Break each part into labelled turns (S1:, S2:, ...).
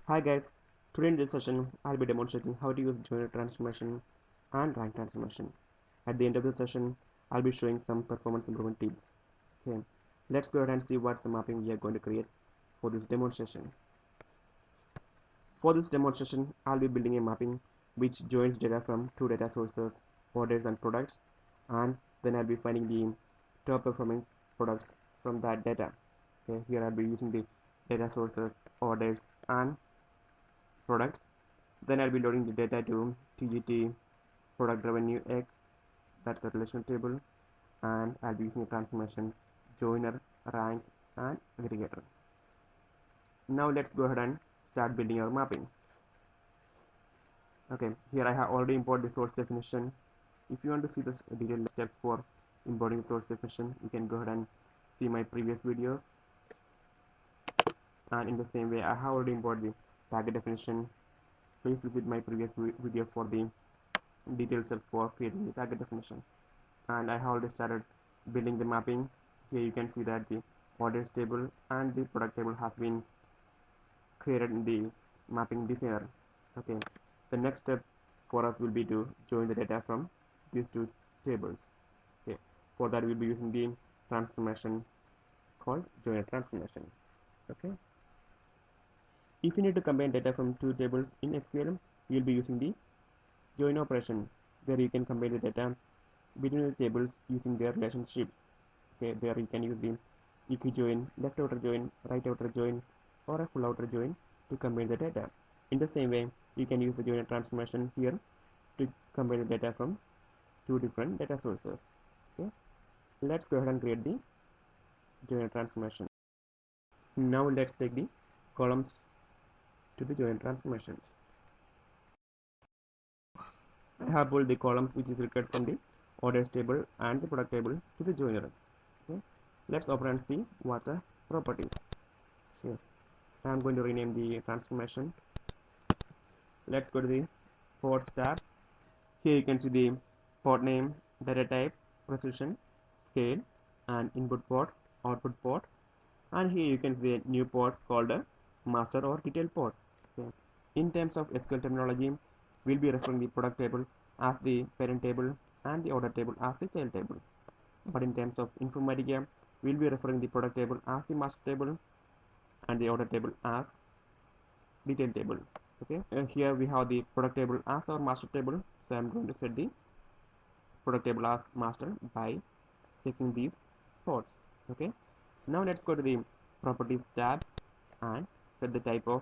S1: Hi guys, today in this session I'll be demonstrating how to use joiner transformation and rank transformation. At the end of the session I'll be showing some performance improvement tips. Okay, let's go ahead and see what's the mapping we are going to create for this demonstration. For this demonstration I'll be building a mapping which joins data from two data sources, orders and products, and then I'll be finding the top performing products from that data. Okay, here I'll be using the data sources, orders and products. Then I'll be loading the data to TGT product revenue X, that's the relational table, and I'll be using a transformation joiner, rank, and aggregator. Now let's go ahead and start building our mapping. Okay, here I have already imported the source definition. If you want to see the detailed steps for importing the source definition, you can go ahead and see my previous videos. And in the same way, I have already imported the target definition. Please visit my previous video for the detailed steps for creating the target definition. And I have already started building the mapping. Here you can see that the orders table and the product table has been created in the mapping designer. Okay, the next step for us will be to join the data from these two tables. Okay, for that we'll be using the transformation called joiner transformation. Okay, if you need to combine data from two tables in SQL, you'll be using the join operation, where you can combine the data between the tables using their relationships. Okay, there you can use the equi-join, left outer join, right outer join, or a full outer join to combine the data. In the same way, you can use the joiner transformation here to combine the data from two different data sources. Okay, let's go ahead and create the joiner transformation. Now let's take the columns to the joiner transformation. I have pulled the columns which is required from the orders table and the product table to the joiner. Okay, let's open and see what the properties. Here I am going to rename the transformation. Let's go to the ports tab. Here you can see the port name, data type, precision, scale, and input port, output port, and here you can see a new port called a master or detail port. Okay. In terms of SQL terminology, we'll be referring the product table as the parent table and the order table as the child table. But in terms of Informatica, we'll be referring the product table as the master table and the order table as detail table. Okay, and here we have the product table as our master table, so I'm going to set the product table as master by checking these ports. Okay, now let's go to the properties tab and set the type of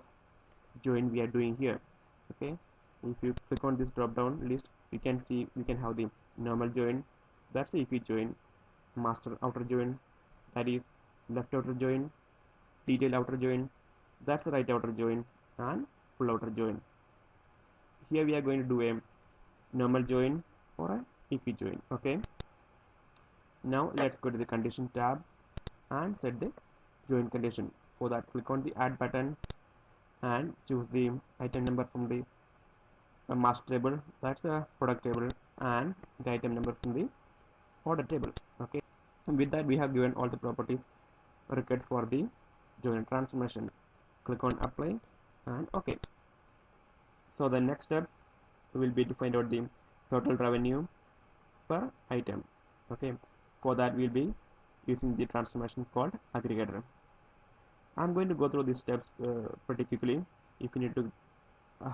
S1: join we are doing here. Okay, if you click on this drop down list, you can see we can have the normal join, that's the equi-join, master outer join, that is left outer join, detail outer join, that's the right outer join, and full outer join. Here we are going to do a normal join or a equi-join. Okay, now let's go to the condition tab and set the join condition. For that, click on the add button and choose the item number from the master table, that's a product table, and the item number from the order table. Okay, and with that we have given all the properties required for the joiner transformation. Click on apply and OK. So the next step will be to find out the total revenue per item. Okay, for that we'll be using the transformation called aggregator. I'm going to go through these steps pretty quickly. If you need to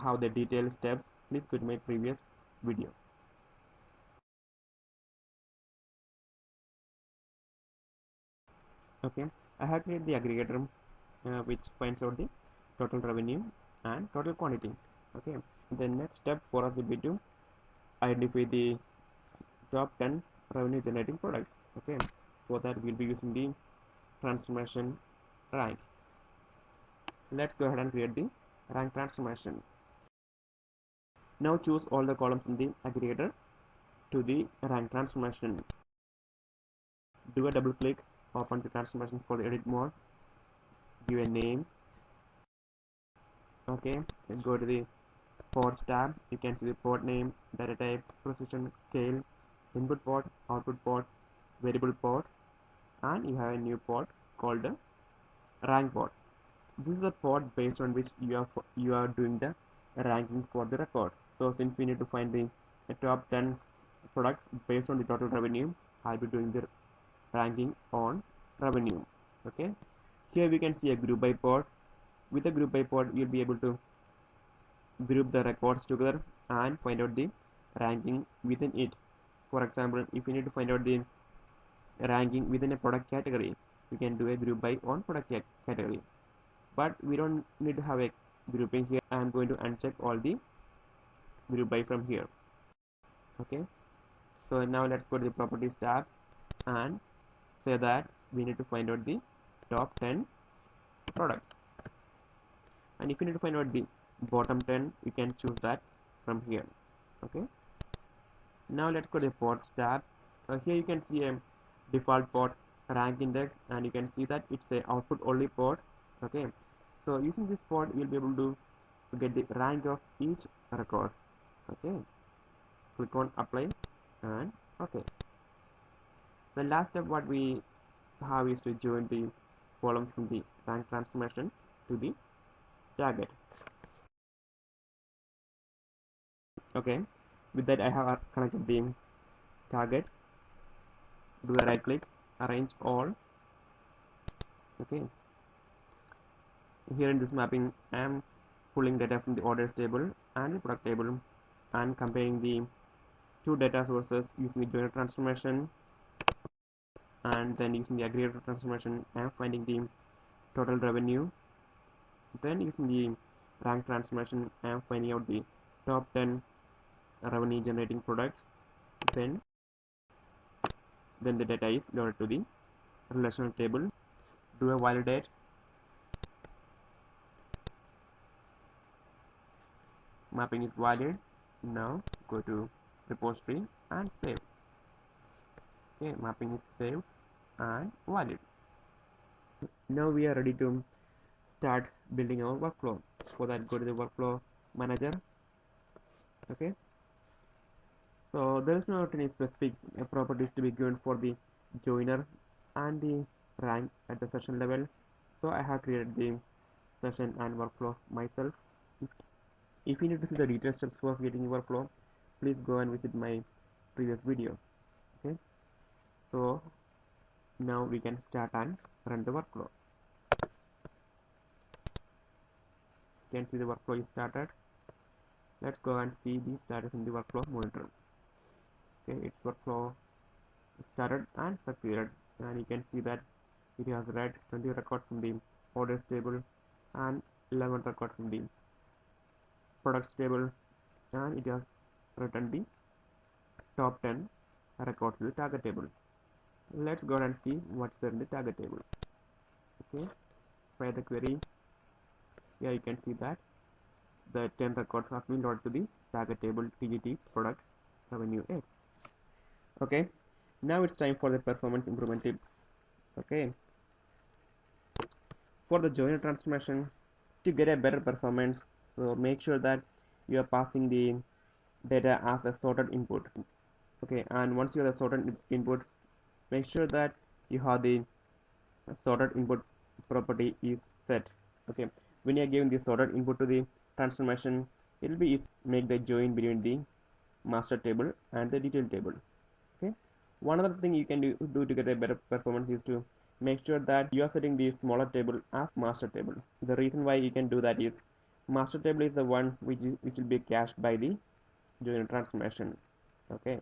S1: have the detailed steps, please go to my previous video. Okay, I have created the aggregator which finds out the total revenue and total quantity. Okay, the next step for us will be to identify the top 10 revenue generating products. Okay, for that we'll be using the transformation rank. Let's go ahead and create the rank transformation. Now choose all the columns in the aggregator to the rank transformation. Do a double click, open the transformation for the edit mode, give a name. Okay, then go to the ports tab. You can see the port name, data type, precision, scale, input port, output port, variable port, and you have a new port called the rank port. this is the pod based on which you are doing the ranking for the record. So since we need to find the top 10 products based on the total revenue, I'll be doing the ranking on revenue. Okay, here we can see a group by pod. With a group by pod, you'll be able to group the records together and find out the ranking within it. For example, if you need to find out the ranking within a product category, we can do a group by on product category, but we don't need to have a grouping here. I am going to uncheck all the group by from here. Okay, so now let's go to the properties tab and say that we need to find out the top 10 products, and if you need to find out the bottom 10, you can choose that from here. Okay, now let's go to the pods tab. Here you can see a default pod rank index, and you can see that it's a output only pod. Okay, so using this pod you'll be able to get the rank of each record. Okay, click on apply and okay. The last step what we have is to join the columns from the rank transformation to the target. Okay, with that I have connected the target. Do a right click, arrange all. Okay, here in this mapping I am pulling data from the orders table and the product table and comparing the two data sources using the joiner transformation, and then using the aggregator transformation I am finding the total revenue. Then using the rank transformation I am finding out the top 10 revenue generating products. Then the data is loaded to the relational table. Do a validate. Mapping is valid. Now go to repository and save. Okay, mapping is saved and valid. Now we are ready to start building our workflow. For that, go to the workflow manager. Okay, so there is not any specific properties to be given for the joiner and the rank at the session level, so I have created the session and workflow myself. If you need to see the detailed steps for creating workflow, please go and visit my previous video. Okay, so now we can start and run the workflow. You can see the workflow is started. Let's go and see the status in the workflow monitor. Okay, its workflow started and succeeded, and you can see that it has read 20 records from the orders table and 11 records from the products table, and it has written the top 10 records to the target table. Let's go and see what's there in the target table. Okay, try the query. Here you can see that the 10 records have been loaded to the target table TGT product revenue X. Okay, now it's time for the performance improvement tips. Okay, for the joiner transformation, to get a better performance, so make sure that you are passing the data as a sorted input. Okay, and once you have the sorted input, make sure that you have the sorted input property is set. Okay, when you are giving the sorted input to the transformation, it will be easy to make the join between the master table and the detail table. Okay, one other thing you can do to get a better performance is to make sure that you are setting the smaller table as master table. The reason why you can do that is master table is the one which will be cached by the joiner transformation. Okay,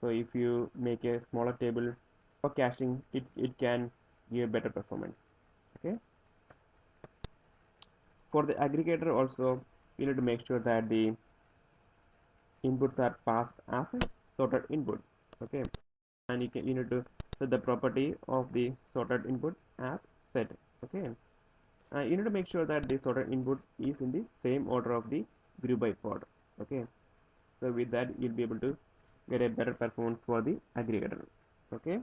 S1: so if you make a smaller table for caching, it can give better performance. Okay, for the aggregator also you need to make sure that the inputs are passed as a sorted input. Okay, and you need to set the property of the sorted input as set. Okay, you need to make sure that the sorted input is in the same order of the group by pod. Okay, so with that you'll be able to get a better performance for the aggregator. Okay,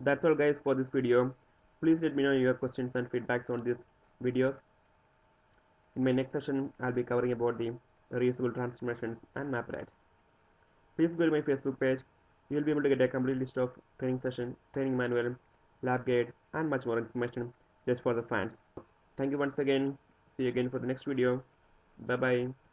S1: that's all guys for this video. Please let me know your questions and feedbacks on these videos. In my next session I'll be covering about the reusable transformations and map rate. Please go to my Facebook page. You will be able to get a complete list of training session, training manual, lab guide, and much more information just for the fans. Thank you once again. See you again for the next video. Bye bye.